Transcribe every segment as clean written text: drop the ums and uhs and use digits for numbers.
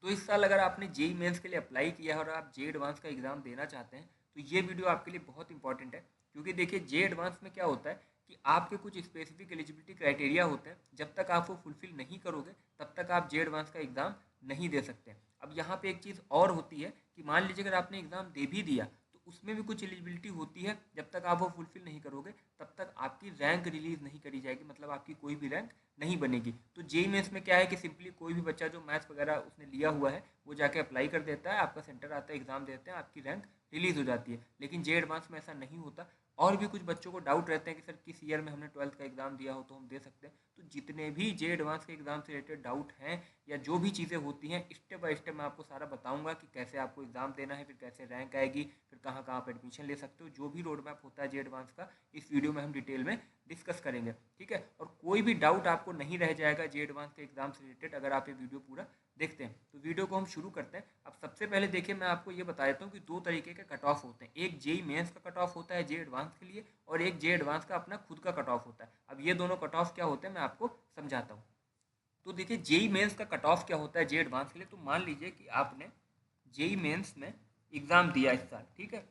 तो इस साल अगर आपने जेई मेंस के लिए अप्लाई किया है और आप जे एडवांस का एग्ज़ाम देना चाहते हैं तो ये वीडियो आपके लिए बहुत इंपॉर्टेंट है। क्योंकि देखिए जे एडवांस में क्या होता है कि आपके कुछ स्पेसिफिक एलिजिबिलिटी क्राइटेरिया होते हैं, जब तक आप वो फुलफिल नहीं करोगे तब तक आप जे एडवांस का एग्ज़ाम नहीं दे सकते। अब यहाँ पे एक चीज़ और होती है कि मान लीजिए अगर आपने एग्ज़ाम दे भी दिया तो उसमें भी कुछ एलिजिबिलिटी होती है, जब तक आप वो फुलफिल नहीं करोगे तब तक आपकी रैंक रिलीज़ नहीं करी जाएगी, मतलब आपकी कोई भी रैंक नहीं बनेगी। तो जेई मेंस में क्या है कि सिंपली कोई भी बच्चा जो मैथ्स वगैरह उसने लिया हुआ है वो जाके अप्लाई कर देता है, आपका सेंटर आता है, एग्जाम देते हैं, आपकी रैंक रिलीज हो जाती है। लेकिन जे एडवांस में ऐसा नहीं होता। और भी कुछ बच्चों को डाउट रहते हैं कि सर किस ईयर में हमने 12th का एग्जाम दिया हो तो हम दे सकते हैं। तो जितने भी जे एडवांस के एग्जाम से रिलेटेड डाउट हैं या जो भी चीज़ें होती हैं स्टेप बाय स्टेप मैं आपको सारा बताऊंगा कि कैसे आपको एग्जाम देना है, फिर कैसे रैंक आएगी, फिर कहाँ कहाँ आप एडमिशन ले सकते हो। जो भी रोड मैप होता है जे एडवांस का इस वीडियो में हम डिटेल में डिस्कस करेंगे, ठीक है। और कोई भी डाउट आपको नहीं रह जाएगा जे एडवांस के एग्जाम से रिलेटेड अगर आप ये वीडियो पूरा देखते हैं। तो वीडियो को हम शुरू करते हैं। अब सबसे पहले देखिए मैं आपको ये बता देता हूँ कि दो तरीके के कट ऑफ होते हैं। एक जेई मेंस का कट ऑफ होता है जे एडवांस के लिए, और एक जे एडवांस का अपना खुद का कट ऑफ होता है। अब ये दोनों कट ऑफ क्या होते हैं मैं आपको समझाता हूँ। तो देखिए जेई मेंस का कट ऑफ क्या होता है जे एडवांस के लिए। तो मान लीजिए कि आपने जेई मेंस में एग्ज़ाम दिया इस साल, ठीक है,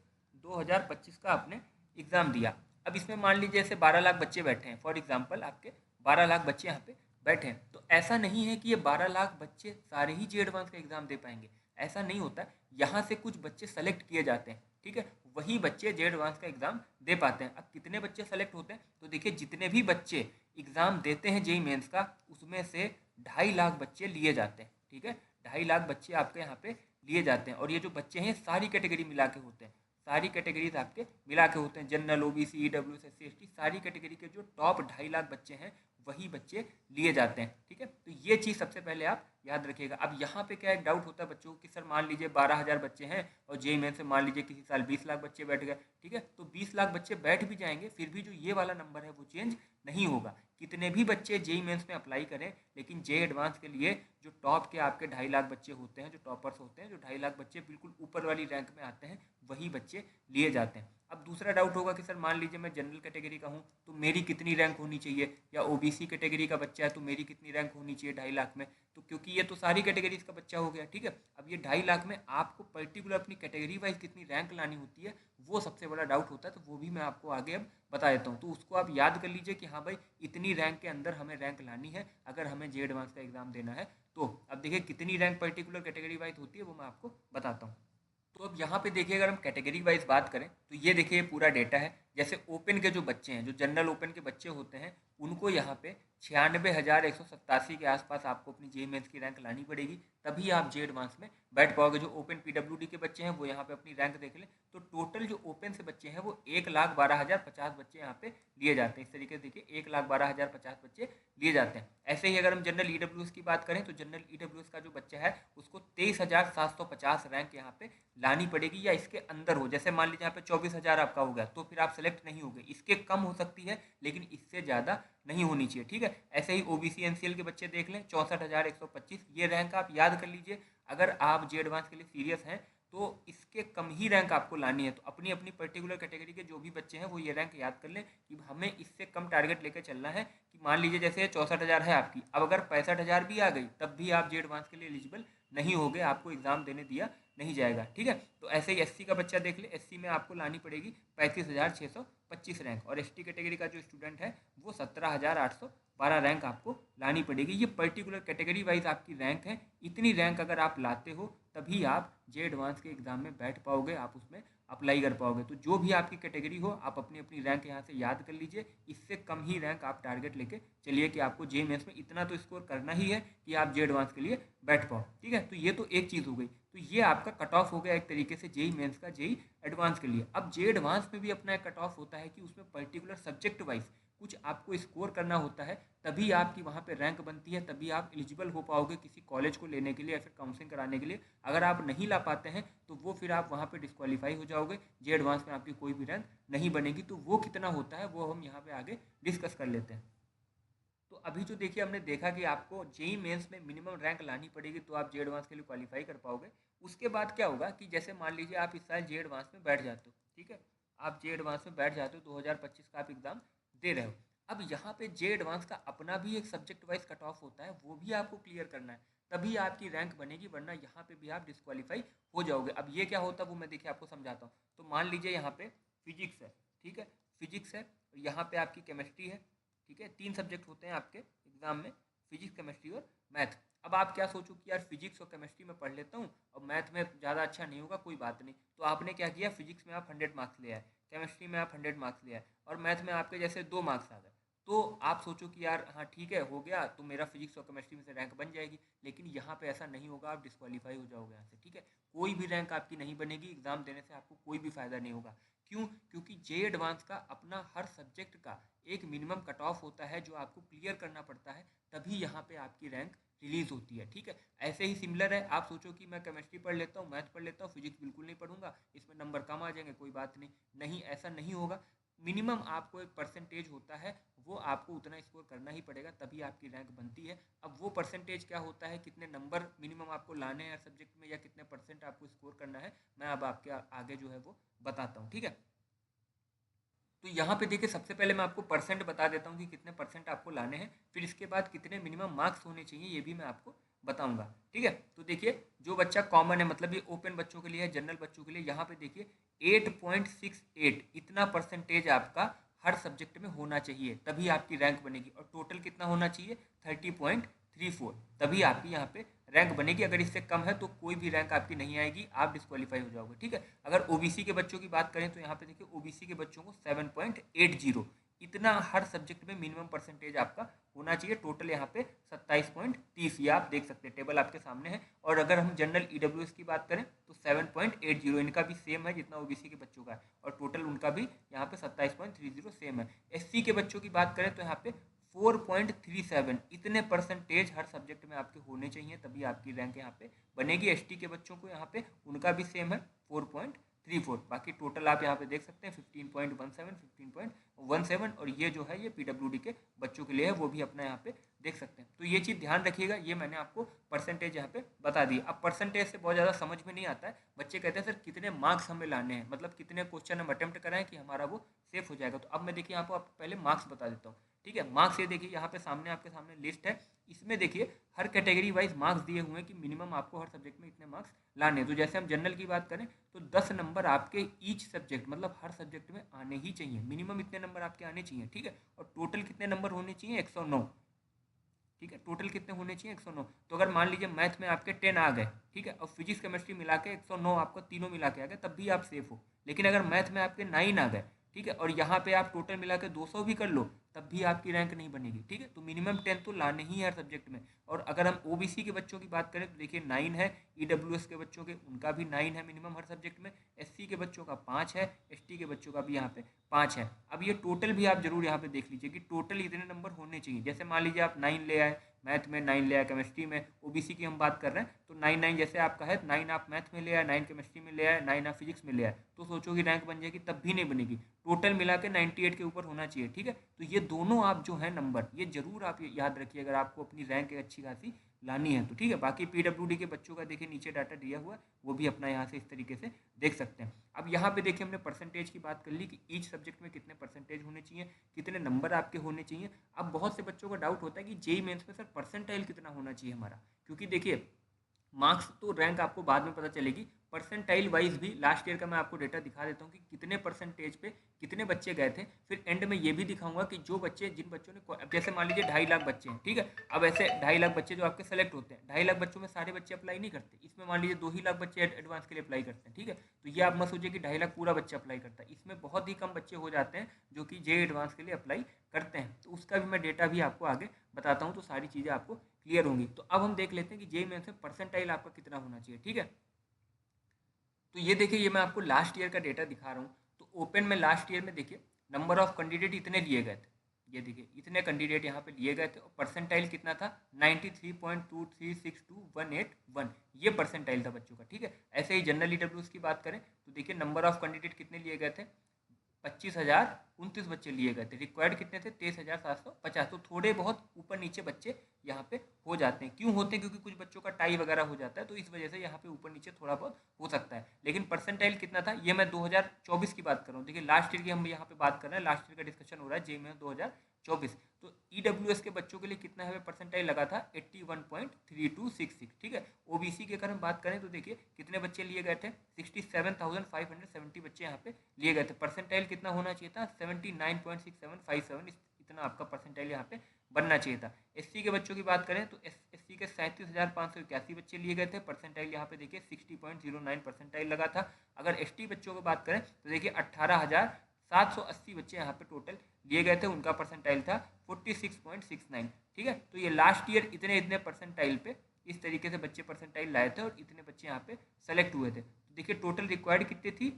2025 का आपने एग्ज़ाम दिया। अब इसमें मान लीजिए ऐसे 12 लाख बच्चे बैठे हैं, फॉर एग्जांपल आपके 12 लाख बच्चे यहाँ पे बैठे हैं। तो ऐसा नहीं है कि ये 12 लाख बच्चे सारे ही जे एडवांस का एग्ज़ाम दे पाएंगे, ऐसा नहीं होता। यहाँ से कुछ बच्चे सेलेक्ट किए जाते हैं, ठीक है, वही बच्चे जे एडवांस का एग्ज़ाम दे पाते हैं। अब कितने बच्चे सेलेक्ट होते हैं, तो देखिए जितने भी बच्चे एग्ज़ाम देते हैं जेई मेंस का उसमें से 2.5 लाख बच्चे लिए जाते हैं, ठीक है। 2.5 लाख बच्चे आपके यहाँ पे लिए जाते हैं। और ये जो बच्चे हैं सारी कैटेगरी मिला के होते हैं, सारी कैटेगरीज आपके मिला के होते हैं, general, OBC, EWS, SC, ST, सारी कैटेगरी के जो टॉप 2.5 लाख बच्चे हैं वही बच्चे लिए जाते हैं, ठीक है। तो ये चीज़ सबसे पहले आप याद रखिएगा। अब यहाँ पे क्या एक डाउट होता है बच्चों को कि सर मान लीजिए 12,000 बच्चे हैं और जेई मेन से मान लीजिए किसी साल 20 लाख बच्चे बैठ गए, ठीक है। तो 20 लाख बच्चे बैठ भी जाएंगे फिर भी जो ये वाला नंबर है वो चेंज नहीं होगा। कितने भी बच्चे जेई मेंस में अप्लाई करें, लेकिन जे एडवांस के लिए जो टॉप के आपके 2.5 लाख बच्चे होते हैं, जो टॉपर्स होते हैं, जो 2.5 लाख बच्चे बिल्कुल ऊपर वाली रैंक में आते हैं वही बच्चे लिए जाते हैं। अब दूसरा डाउट होगा कि सर मान लीजिए मैं जनरल कैटेगरी का हूँ तो मेरी कितनी रैंक होनी चाहिए, या ओबीसी कैटेगरी का बच्चा है तो मेरी कितनी रैंक होनी चाहिए 2.5 लाख में। तो क्योंकि ये तो सारी कैटेगरीज का बच्चा हो गया, ठीक है। अब ये 2.5 लाख में आपको पर्टिकुलर अपनी कैटेगरी वाइज कितनी रैंक लानी होती है वो सबसे बड़ा डाउट होता है। तो वो भी मैं आपको आगे अब बता देता हूँ। तो उसको आप याद कर लीजिए कि हाँ भाई इतनी रैंक के अंदर हमें रैंक लानी है अगर हमें जे एडवांस का एग्जाम देना है। तो अब देखिए कितनी रैंक पर्टिकुलर कैटेगरी वाइज होती है वो मैं आपको बताता हूँ। तो अब यहाँ पे देखिए अगर हम कैटेगरी वाइज बात करें तो ये देखिए पूरा डेटा है। जैसे ओपन के जो बच्चे हैं, जो जनरल ओपन के बच्चे होते हैं, उनको यहाँ पे 96,187 के आसपास आपको अपनी जे मेंस की रैंक लानी पड़ेगी, तभी आप जे एडवांस में बैठ पाओगे। जो ओपन पीडब्ल्यूडी के बच्चे हैं वो यहाँ पे अपनी रैंक देख लें तो टोटल जो ओपन से बच्चे हैं वो 1,12,050 बच्चे यहाँ पे लिए जाते हैं। इस तरीके से देखिए 1,12,050 बच्चे लिए जाते हैं। ऐसे ही अगर हम जनरल ईडब्ल्यूएस की बात करें तो जनरल ईडब्ल्यूएस का जो बच्चा है उसको 23,750 रैंक यहाँ पे लानी पड़ेगी, या इसके अंदर हो। जैसे मान लीजिए यहाँ पे 24,000 आपका हो गया तो फिर आप सेलेक्ट नहीं होगे, इसके कम हो सकती है लेकिन इससे ज़्यादा नहीं होनी चाहिए, ठीक है। ऐसे ही ओबीसी एनसीएल के बच्चे देख लें 64,125, ये रैंक आप याद कर लीजिए। अगर आप जे एडवांस के लिए सीरियस हैं तो इसके कम ही रैंक आपको लानी है। तो अपनी अपनी पर्टिकुलर कैटेगरी के जो भी बच्चे हैं वो ये रैंक याद कर लें कि हमें इससे कम टारगेट लेकर चलना है। कि मान लीजिए जैसे 64,000 है आपकी, अब अगर 65,000 भी आ गई तब भी आप जे एडवांस के लिए एलिजिबल नहीं होगे, आपको एग्जाम देने दिया नहीं जाएगा, ठीक है। तो ऐसे ही एससी का बच्चा देख ले, एससी में आपको लानी पड़ेगी 35,625 रैंक, और एसटी कैटेगरी का जो स्टूडेंट है वो 17,812 रैंक आपको लानी पड़ेगी। ये पर्टिकुलर कैटेगरी वाइज आपकी रैंक है। इतनी रैंक अगर आप लाते हो तभी आप जे एडवांस के एग्जाम में बैठ पाओगे, आप उसमें अप्लाई कर पाओगे। तो जो भी आपकी कैटेगरी हो आप अपनी अपनी रैंक यहाँ से याद कर लीजिए, इससे कम ही रैंक आप टारगेट लेके चलिए कि आपको जे मेंस में इतना तो स्कोर करना ही है कि आप जे एडवांस के लिए बैठ पाओ, ठीक है। तो ये तो एक चीज़ हो गई। तो ये आपका कट ऑफ हो गया एक तरीके से जेई मेंस का जेई एडवांस के लिए। अब जे एडवांस में भी अपना एक कट ऑफ होता है कि उसमें पर्टिकुलर सब्जेक्ट वाइज कुछ आपको स्कोर करना होता है, तभी आपकी वहाँ पे रैंक बनती है, तभी आप एलिजिबल हो पाओगे किसी कॉलेज को लेने के लिए या फिर काउंसलिंग कराने के लिए। अगर आप नहीं ला पाते हैं तो वो फिर आप वहाँ पे डिस्क्वालीफाई हो जाओगे, जे एडवांस में आपकी कोई भी रैंक नहीं बनेगी। तो वो कितना होता है वो हम यहाँ पे आगे डिस्कस कर लेते हैं। तो अभी जो देखिए हमने देखा कि आपको जेई मेंस में मिनिमम रैंक लानी पड़ेगी तो आप जे एडवांस के लिए क्वालिफाई कर पाओगे। उसके बाद क्या होगा कि जैसे मान लीजिए आप इस साल जे एडवांस में बैठ जाते हो, ठीक है, आप जे एडवांस में बैठ जाते हो, 2025 का आप एग्ज़ाम दे रहे हो। अब यहाँ पे जे एडवांस का अपना भी एक सब्जेक्ट वाइज कट ऑफ होता है, वो भी आपको क्लियर करना है। तभी आपकी रैंक बनेगी, वरना यहाँ पे भी आप डिस्क्वालीफाई हो जाओगे। अब ये क्या होता है वो मैं देखिए आपको समझाता हूँ। तो मान लीजिए यहाँ पे फिजिक्स है, ठीक है, फिजिक्स है, यहाँ पे आपकी केमिस्ट्री है, ठीक है, 3 सब्जेक्ट होते हैं आपके एग्जाम में, फिजिक्स, केमिस्ट्री और मैथ। अब आप क्या सोचो कि यार फिजिक्स और केमिस्ट्री में पढ़ लेता हूँ और मैथ में ज़्यादा अच्छा नहीं होगा, कोई बात नहीं। तो आपने क्या किया, फिजिक्स में आप 100 मार्क्स ले आए, केमिस्ट्री में आप 100 मार्क्स ले आए और मैथ में आपके जैसे 2 मार्क्स आ गए। तो आप सोचो कि यार हाँ ठीक है, हो गया, तो मेरा फिजिक्स और केमिस्ट्री में से रैंक बन जाएगी। लेकिन यहाँ पे ऐसा नहीं होगा, आप डिस्क्वालीफाई हो जाओगे यहाँ से, ठीक है। कोई भी रैंक आपकी नहीं बनेगी, एग्जाम देने से आपको कोई भी फायदा नहीं होगा। क्यों? क्योंकि जे एडवांस का अपना हर सब्जेक्ट का एक मिनिमम कट ऑफ होता है जो आपको क्लियर करना पड़ता है, तभी यहाँ पे आपकी रैंक रिलीज होती है, ठीक है। ऐसे ही सिमिलर है, आप सोचो कि मैं केमिस्ट्री पढ़ लेता हूँ, मैथ पढ़ लेता हूँ, फिजिक्स बिल्कुल नहीं पढ़ूंगा, इसमें नंबर कम आ जाएंगे, कोई बात नहीं। नहीं, ऐसा नहीं होगा। मिनिमम आपको एक परसेंटेज होता है, वो आपको उतना स्कोर करना ही पड़ेगा, तभी आपकी रैंक बनती है। अब वो परसेंटेज क्या होता है, कितने नंबर मिनिमम आपको लाने हैं हर सब्जेक्ट में, या कितने परसेंट आपको स्कोर करना है, मैं अब आपके आगे जो है वो बताता हूँ, ठीक है। तो यहाँ पे देखिए, सबसे पहले मैं आपको परसेंट बता देता हूँ कि कितने परसेंट आपको लाने हैं, फिर इसके बाद कितने मिनिमम मार्क्स होने चाहिए ये भी मैं आपको बताऊंगा, ठीक है। तो देखिए, जो बच्चा कॉमन है, मतलब ये ओपन बच्चों के लिए है, जनरल बच्चों के लिए, यहाँ पे देखिए 8.68 इतना परसेंटेज आपका हर सब्जेक्ट में होना चाहिए, तभी आपकी रैंक बनेगी। और टोटल कितना होना चाहिए, 30.34, तभी आपकी यहाँ पे रैंक बनेगी। अगर इससे कम है तो कोई भी रैंक आपकी नहीं आएगी, आप डिस्क्वालीफाई हो जाओगे, ठीक है। अगर ओबीसी के बच्चों की बात करें तो यहाँ पे देखिए, ओबीसी के बच्चों को 7.80 इतना हर सब्जेक्ट में मिनिमम परसेंटेज आपका होना चाहिए। टोटल यहाँ पे 27.30, ये आप देख सकते हैं, टेबल आपके सामने है। और अगर हम जनरल ईडब्ल्यूएस की बात करें तो 7.80, इनका भी सेम है जितना ओबीसी के बच्चों का है, और टोटल उनका भी यहाँ पे 27.30 सेम है। एससी के बच्चों की बात करें तो यहाँ पे 4.37 इतने परसेंटेज हर सब्जेक्ट में आपके होने चाहिए, तभी आपकी रैंक यहाँ पे बनेगी। एसटी के बच्चों को यहाँ पे उनका भी सेम है 4.34। बाकी टोटल आप यहाँ पे देख सकते हैं 15.17, 15.17, और ये जो है ये पीडब्ल्यूडी के बच्चों के लिए है, वो भी अपना यहाँ पे देख सकते हैं। तो ये चीज़ ध्यान रखिएगा, ये मैंने आपको परसेंटेज यहाँ पे बता दी। अब परसेंटेज से बहुत ज़्यादा समझ में नहीं आता है, बच्चे कहते हैं सर कितने मार्क्स हमें लाने हैं, मतलब कितने क्वेश्चन हम अटेम्प्ट कराएं कि हमारा वो सेफ हो जाएगा। तो अब मैं देखिए आपको पहले मार्क्स बता देता हूँ, ठीक है। मार्क्स ये देखिए यहाँ पे सामने आपके सामने लिस्ट है, इसमें देखिए हर कैटेगरी वाइज मार्क्स दिए हुए हैं कि मिनिमम आपको हर सब्जेक्ट में इतने मार्क्स लाने। तो जैसे हम जनरल की बात करें तो 10 नंबर आपके ईच सब्जेक्ट, मतलब हर सब्जेक्ट में आने ही चाहिए, मिनिमम इतने नंबर आपके आने चाहिए, ठीक है। और टोटल कितने नंबर होने चाहिए, 109, ठीक है। टोटल कितने होने चाहिए, 109। तो अगर मान लीजिए मैथ में आपके 10 आ गए, ठीक है, और फिजिक्स केमिस्ट्री मिला के 109 आपको तीनों मिला के आ गए, तब भी आप सेफ हो। लेकिन अगर मैथ में आपके 9 आ गए, ठीक है, और यहाँ पे आप टोटल मिला के 200 भी कर लो, तब भी आपकी रैंक नहीं बनेगी, ठीक है। तो मिनिमम 10 तो लाने ही है हर सब्जेक्ट में। और अगर हम ओबीसी के बच्चों की बात करें तो देखिए 9 है, ईडब्ल्यूएस के बच्चों के उनका भी 9 है मिनिमम हर सब्जेक्ट में, एससी के बच्चों का 5 है, एसटी के बच्चों का भी यहाँ पे 5 है। अब ये टोटल भी आप जरूर यहाँ पे देख लीजिए कि टोटल इतने नंबर होने चाहिए। जैसे मान लीजिए आप 9 ले आए, मैथ में 9 ले आए, केमिस्ट्री में, ओबीसी की हम बात कर रहे हैं तो 9 जैसे आपका है, 9 आप मैथ में ले आए, 9 केमिस्ट्री में ले आए, 9 आप फिजिक्स में ले आए, तो सोचो कि रैंक बन जाएगी, तब भी नहीं बनेगी। टोटल मिला के 98 के ऊपर होना चाहिए, ठीक है। तो ये दोनों आप जो है नंबर, ये जरूर आप याद रखिए अगर आपको अपनी रैंक अच्छी खासी लानी है तो, ठीक है। बाकी पीडब्ल्यूडी के बच्चों का देखिए नीचे डाटा दिया हुआ है, वो भी अपना यहाँ से इस तरीके से देख सकते हैं। अब यहाँ पे देखिए हमने परसेंटेज की बात कर ली कि ईच सब्जेक्ट में कितने परसेंटेज होने चाहिए, कितने नंबर आपके होने चाहिए। अब बहुत से बच्चों का डाउट होता है कि जेई मेंस में सर परसेंटाइल कितना होना चाहिए हमारा, क्योंकि देखिए मार्क्स तो रैंक आपको बाद में पता चलेगी, परसेंटाइल वाइज भी लास्ट ईयर का मैं आपको डेटा दिखा देता हूँ कि कितने परसेंटेज पे कितने बच्चे गए थे। फिर एंड में ये भी दिखाऊंगा कि जो बच्चे, जिन बच्चों ने, जैसे मान लीजिए 2.5 लाख बच्चे हैं, ठीक है। अब ऐसे 2.5 लाख बच्चे जो आपके सेलेक्ट होते हैं, 2.5 लाख बच्चों में सारे बच्चे अप्लाई नहीं करते, इसमें मान लीजिए 2 ही लाख बच्चे एडवांस के लिए अप्लाई करते हैं, ठीक है। तो ये आप मत सोचिए कि 2.5 लाख पूरा बच्चा अप्लाई करता है, इसमें बहुत ही कम बच्चे हो जाते हैं जो कि जे एडवांस के लिए अप्लाई करते हैं। तो उसका भी मैं डेटा भी आपको आगे बताता हूँ, तो सारी चीज़ें आपको क्लियर होंगी। तो अब हम देख लेते हैं कि जेई मेंस में परसेंटाइल आपका कितना होना चाहिए, ठीक है। तो ये देखिए, ये मैं आपको लास्ट ईयर का डेटा दिखा रहा हूँ। तो ओपन में लास्ट ईयर में देखिए नंबर ऑफ कैंडिडेट इतने लिए गए थे, ये देखिए इतने कैंडिडेट यहाँ पे लिए गए थे, और परसेंटाइल कितना था 93.236218 ये परसेंटाइल था बच्चों का, ठीक है। ऐसे ही जनरल ईडब्ल्यूएस की बात करें तो देखिए नंबर ऑफ कैंडिडेट कितने लिए गए थे, 25,029 बच्चे लिए गए थे। रिक्वायर्ड कितने थे, 23,750। तो थोड़े बहुत ऊपर नीचे बच्चे यहाँ पे हो जाते हैं। क्यों होते हैं, क्योंकि कुछ बच्चों का टाई वगैरह हो जाता है, तो इस वजह से यहाँ पे ऊपर नीचे थोड़ा बहुत हो सकता है। लेकिन परसेंटाइल कितना था, ये मैं 2024 की बात कर रहा हूँ। देखिए लास्ट ईयर की हम यहाँ पे बात कर रहे हैं, लास्ट ईयर का डिस्कशन हो रहा है जे में 24। तो EWS के बच्चों के लिए कितना है परसेंटाइल लगा था 81.3266, ठीक है। OBC की अगर हम बात करें तो देखिए कितने बच्चे लिए गए थे 67,570 बच्चे यहाँ पे लिए गए थे। परसेंटाइल कितना होना चाहिए था 79.6757, इतना आपका परसेंटाइल यहाँ पे बनना चाहिए था। SC के बच्चों की बात करें तो SC के 37,581 बच्चे लिए गए थे, परसेंटाइल यहाँ पे देखिए 60.09 परसेंटाइल लगा था। अगर ST बच्चों की बात करें तो देखिए 18,780 बच्चे यहाँ पे टोटल लिए गए थे, उनका परसेंटाइल था 46.69, ठीक है। तो ये लास्ट ईयर इतने इतने परसेंटाइल पे इस तरीके से बच्चे परसेंटाइल लाए थे और इतने बच्चे यहाँ पे सेलेक्ट हुए थे। तो देखिए टोटल रिक्वायर्ड कितनी थी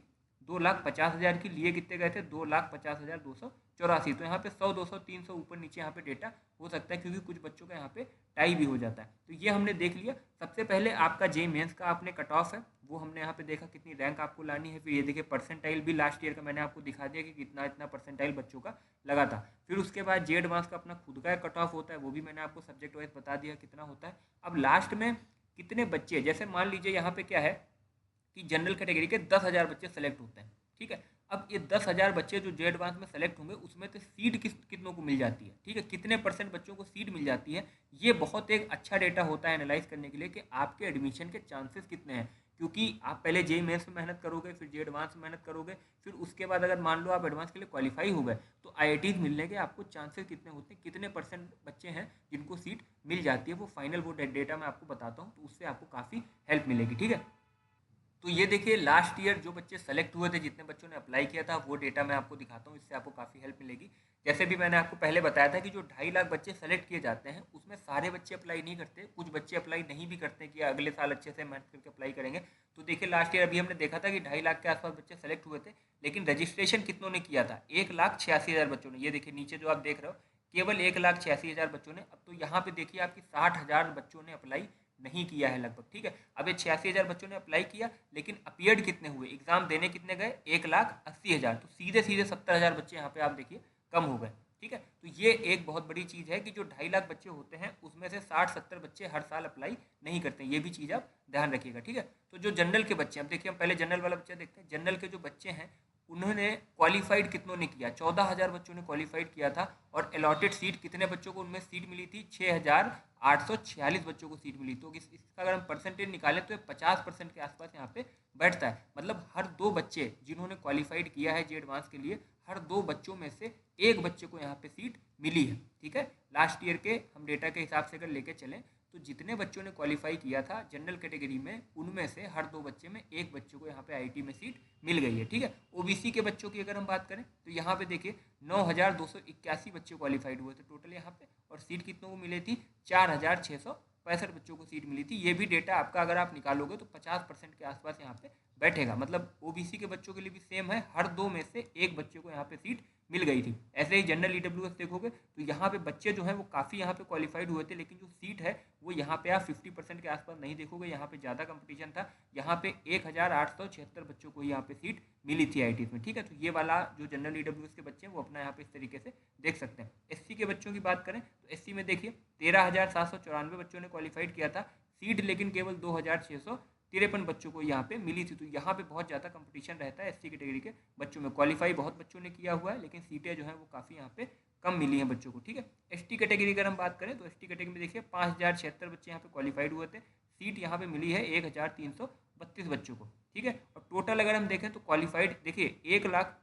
2,50,000 की, लिए कितने गए थे 2,50,284। तो यहाँ पे 100 200 300 ऊपर नीचे यहाँ पे डेटा हो सकता है, क्योंकि कुछ बच्चों का यहाँ पे टाई भी हो जाता है। तो ये हमने देख लिया। सबसे पहले आपका जेईई मेंस का आपने कट ऑफ है वो हमने यहाँ पे देखा कितनी रैंक आपको लानी है। फिर ये देखिए परसेंटाइल भी लास्ट ईयर का मैंने आपको दिखा दिया कि कितना इतना परसेंटाइल बच्चों का लगा था। फिर उसके बाद जेईई एडवांस का अपना खुद का कट ऑफ होता है, वो भी मैंने आपको सब्जेक्ट वाइज बता दिया कितना होता है। अब लास्ट में कितने बच्चे, जैसे मान लीजिए यहाँ पे क्या है कि जनरल कैटेगरी के 10,000 बच्चे सेलेक्ट होते हैं, ठीक है। अब ये 10,000 बच्चे जो जेईई एडवांस में सेलेक्ट होंगे उसमें से सीट कितनों को मिल जाती है, ठीक है, कितने परसेंट बच्चों को सीट मिल जाती है। ये बहुत एक अच्छा डेटा होता है एनालाइज करने के लिए कि आपके एडमिशन के चांसेस कितने हैं। क्योंकि आप पहले जेईई मेंस में मेहनत करोगे, फिर जेईई एडवांस में मेहनत करोगे, फिर उसके बाद अगर मान लो आप एडवांस के लिए क्वालिफाई हो गए तो IITs मिलने के आपको चांसेस कितने होते हैं, कितने परसेंट बच्चे हैं जिनको सीट मिल जाती है। वो फाइनल वो डेटा मैं आपको बताता हूँ, तो उससे आपको काफ़ी हेल्प मिलेगी, ठीक है। तो ये देखिए लास्ट ईयर जो बच्चे सेलेक्ट हुए थे, जितने बच्चों ने अप्लाई किया था, वो डेटा मैं आपको दिखाता हूँ, इससे आपको काफ़ी हेल्प मिलेगी। जैसे भी मैंने आपको पहले बताया था कि जो 2.5 लाख बच्चे सेलेक्ट किए जाते हैं उसमें सारे बच्चे अप्लाई नहीं करते, कुछ बच्चे अप्लाई नहीं भी करते कि अगले साल अच्छे से मेहनत करके अप्लाई करेंगे। तो देखिए लास्ट ईयर अभी हमने देखा था कि 2.5 लाख के आसपास बच्चे सेलेक्ट हुए थे, लेकिन रजिस्ट्रेशन कितनों ने किया था 1,86,000 बच्चों ने। ये देखिए नीचे जो आप देख रहे हो केवल 1,86,000 बच्चों ने। अब तो यहाँ पे देखिए आपकी 60,000 बच्चों ने अप्लाई नहीं किया है लगभग, ठीक है। अब ये 86,000 बच्चों ने अप्लाई किया, लेकिन अपीयर्ड कितने हुए, एग्जाम देने कितने गए 1,80,000। तो सीधे सीधे 70,000 बच्चे यहाँ पे आप देखिए कम हो गए, ठीक है। तो ये एक बहुत बड़ी चीज़ है कि जो 2.5 लाख बच्चे होते हैं उसमें से 60-70 बच्चे हर साल अप्लाई नहीं करते, ये भी चीज़ आप ध्यान रखिएगा, ठीक है। तो जो जनरल के बच्चे, अब देखिए हम पहले जनरल वाला बच्चा देखते हैं। जनरल के जो बच्चे हैं उन्होंने क्वालिफाइड कितनों ने किया, 14,000 बच्चों ने क्वालिफाइड किया था। और अलॉटेड सीट कितने बच्चों को उनमें सीट मिली थी 6,846 बच्चों को सीट मिली। तो इसका अगर हम परसेंटेज निकालें तो 50% के आसपास यहाँ पे बैठता है। मतलब हर 2 बच्चे जिन्होंने क्वालिफाइड किया है जेईई एडवांस के लिए, हर 2 बच्चों में से एक बच्चे को यहाँ पे सीट मिली है, ठीक है। लास्ट ईयर के हम डेटा के हिसाब से अगर लेके चलें तो जितने बच्चों ने क्वालिफाई किया था जनरल कैटेगरी में, उनमें से हर 2 बच्चे में एक बच्चे को यहाँ पे IIT में सीट मिल गई है, ठीक है। OBC के बच्चों की अगर हम बात करें तो यहाँ पे देखिए 9,281 बच्चे क्वालिफाइड हुए थे टोटल यहाँ पे, और सीट कितनों को मिली थी 4,665 बच्चों को सीट मिली थी। ये भी डेटा आपका अगर आप निकालोगे तो 50% के आसपास यहाँ पे बैठेगा। मतलब OBC के बच्चों के लिए भी सेम है, हर 2 में से एक बच्चे को यहाँ पे सीट मिल गई थी। ऐसे ही जनरल EWS देखोगे तो यहाँ पे बच्चे जो हैं वो काफ़ी यहाँ पे क्वालिफाइड हुए थे, लेकिन जो सीट है वो यहाँ पे आप 50% के आसपास नहीं देखोगे, यहाँ पे ज़्यादा कंपटीशन था। यहाँ पे 1,876 बच्चों को यहाँ पे सीट मिली थी IITs में, ठीक है। तो ये वाला जो जनरल EWS के बच्चे हैं वो अपना यहाँ पे इस तरीके से देख सकते हैं। SC के बच्चों की बात करें तो SC में देखिए 13,794 बच्चों ने क्वालिफाइड किया था, सीट लेकिन केवल 2,653 बच्चों को यहाँ पे मिली थी। तो यहाँ पे बहुत ज़्यादा कंपटीशन रहता है SC कैटेगरी के बच्चों में। क्वालिफाई बहुत बच्चों ने किया हुआ है, लेकिन सीटें जो हैं वो काफ़ी यहाँ पे कम मिली हैं बच्चों को, ठीक है। ST कैटेगरी अगर हम बात करें तो ST कैटेगरी में देखिए 5,076 बच्चे यहाँ पे क्वालिफाइड हुए थे, सीट यहाँ पे मिली है 1,332 बच्चों को, ठीक है। और टोटल अगर हम देखें तो क्वालिफाइड देखिए 1 लाख,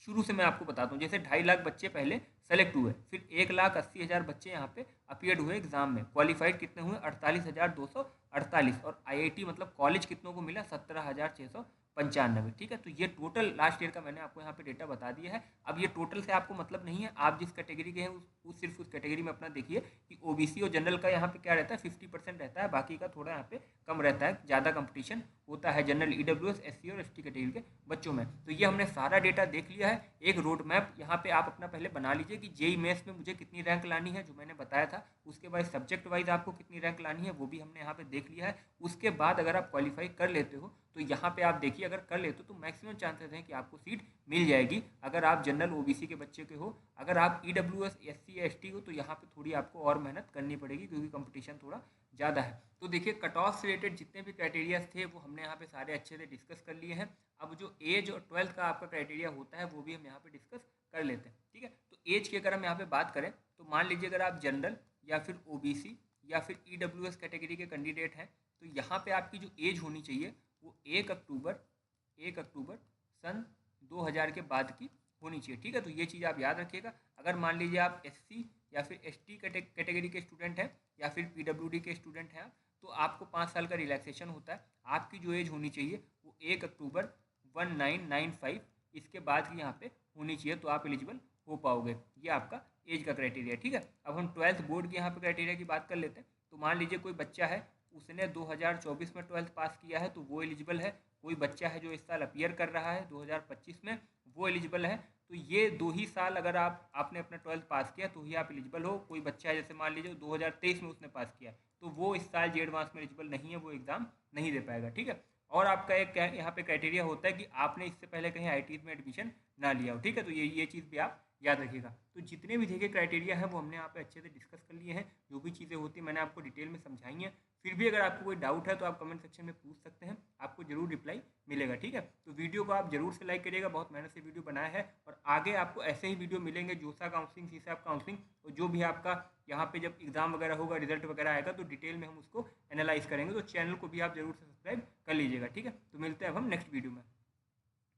शुरू से मैं आपको बताता हूँ, जैसे 2.5 लाख बच्चे पहले सेलेक्ट हुए, फिर 1,80,000 बच्चे यहाँ पे अपीयर्ड हुए एग्जाम में, क्वालिफाइड कितने हुए 48,248, और IIT मतलब कॉलेज कितनों को मिला 17,695, ठीक है। तो ये टोटल लास्ट ईयर का मैंने आपको यहाँ पे डेटा बता दिया है। अब ये टोटल से आपको मतलब नहीं है, आप जिस कैटेगरी के हैं उस सिर्फ उस कैटेगरी में अपना देखिए कि OBC और जनरल का यहाँ पे क्या रहता है 50% रहता है, बाकी का थोड़ा यहाँ पे कम रहता है, ज़्यादा कंपटीशन होता है जनरल EWS SC और ST कैटेगरी के बच्चों में। तो ये हमने सारा डेटा देख लिया है। एक रोड मैप यहाँ पे आप अपना पहले बना लीजिए कि जेईई मेंस में मुझे कितनी रैंक लानी है, जो मैंने बताया था। उसके बाद सब्जेक्ट वाइज आपको कितनी रैंक लानी है वो भी हमने यहाँ पे देख लिया है। उसके बाद अगर आप क्वालिफाई कर लेते हो तो यहाँ पे आप देखिए, अगर कर लेते हो तो मैक्सिमम चांसेस हैं कि आपको सीट मिल जाएगी, अगर आप जनरल OBC के बच्चे के हो। अगर आप EWS SC या ST हो तो यहाँ पे थोड़ी आपको और मेहनत करनी पड़ेगी, क्योंकि कंपटीशन थोड़ा ज़्यादा है। तो देखिए कट ऑफ से रिलेटेड जितने भी क्राइटेरियाज थे वो हमने यहाँ पे सारे अच्छे से डिस्कस कर लिए हैं। अब जो एज और 12th का आपका क्राइटेरिया होता है वो भी हम यहाँ पे डिस्कस कर लेते हैं, ठीक है। तो एज की अगर हम यहाँ पे बात करें तो मान लीजिए अगर आप जनरल या फिर ओबीसी या फिर ईडब्ल्यूएस कैटेगरी के कैंडिडेट हैं तो यहाँ पे आपकी जो एज होनी चाहिए वो 1 अक्टूबर सन 2000 के बाद की होनी चाहिए। ठीक है, तो ये चीज़ आप याद रखिएगा। अगर मान लीजिए आप एससी या फिर एसटी कैटेगरी के स्टूडेंट हैं या फिर पीडब्ल्यूडी के स्टूडेंट हैं आप, तो आपको 5 साल का रिलैक्सेशन होता है। आपकी जो एज होनी चाहिए वो 1 अक्टूबर 1995 इसके बाद की यहाँ पे होनी चाहिए, तो आप एलिजिबल हो पाओगे। ये आपका एज का क्राइटेरिया। ठीक है, अब हम 12th बोर्ड के यहाँ पे क्राइटेरिया की बात कर लेते हैं। तो मान लीजिए कोई बच्चा है, उसने 2024 में 12th पास किया है तो वो एलिजिबल है। कोई बच्चा है जो इस साल अपीयर कर रहा है 2025 में, वो एलिजिबल है। तो ये 2 ही साल अगर आपने अपना 12th पास किया तो ही आप एलिजिबल हो। कोई बच्चा है जैसे मान लीजिए 2023 में उसने पास किया तो वो इस साल जे एडवांस में एलिजिबल नहीं है, वो एग्ज़ाम नहीं दे पाएगा। ठीक है, और आपका एक यहाँ पे क्राइटेरिया होता है कि आपने इससे पहले कहीं आई में एडमिशन ना लिया हो। ठीक है, तो ये चीज़ भी आप याद रखिएगा। तो जितने भी देखिए क्राइटेरिया हैं वो हमने यहाँ पे अच्छे से डिस्कस कर लिए हैं। जो भी चीज़ें होती हैं मैंने आपको डिटेल में समझाई हैं। फिर भी अगर आपको कोई डाउट है तो आप कमेंट सेक्शन में पूछ सकते हैं, आपको जरूर रिप्लाई मिलेगा। ठीक है, तो वीडियो को आप जरूर से लाइक करिएगा। बहुत मेहनत से वीडियो बनाया है और आगे आपको ऐसे ही वीडियो मिलेंगे। जोसा काउंसलिंग, सीसैप काउंसलिंग और जो भी आपका यहाँ पे जब एग्जाम वगैरह होगा, रिजल्ट वगैरह आएगा तो डिटेल में हम उसको एनालाइज करेंगे। तो चैनल को भी आप जरूर से सब्सक्राइब कर लीजिएगा। ठीक है, तो मिलते हैं अब हम नेक्स्ट वीडियो में।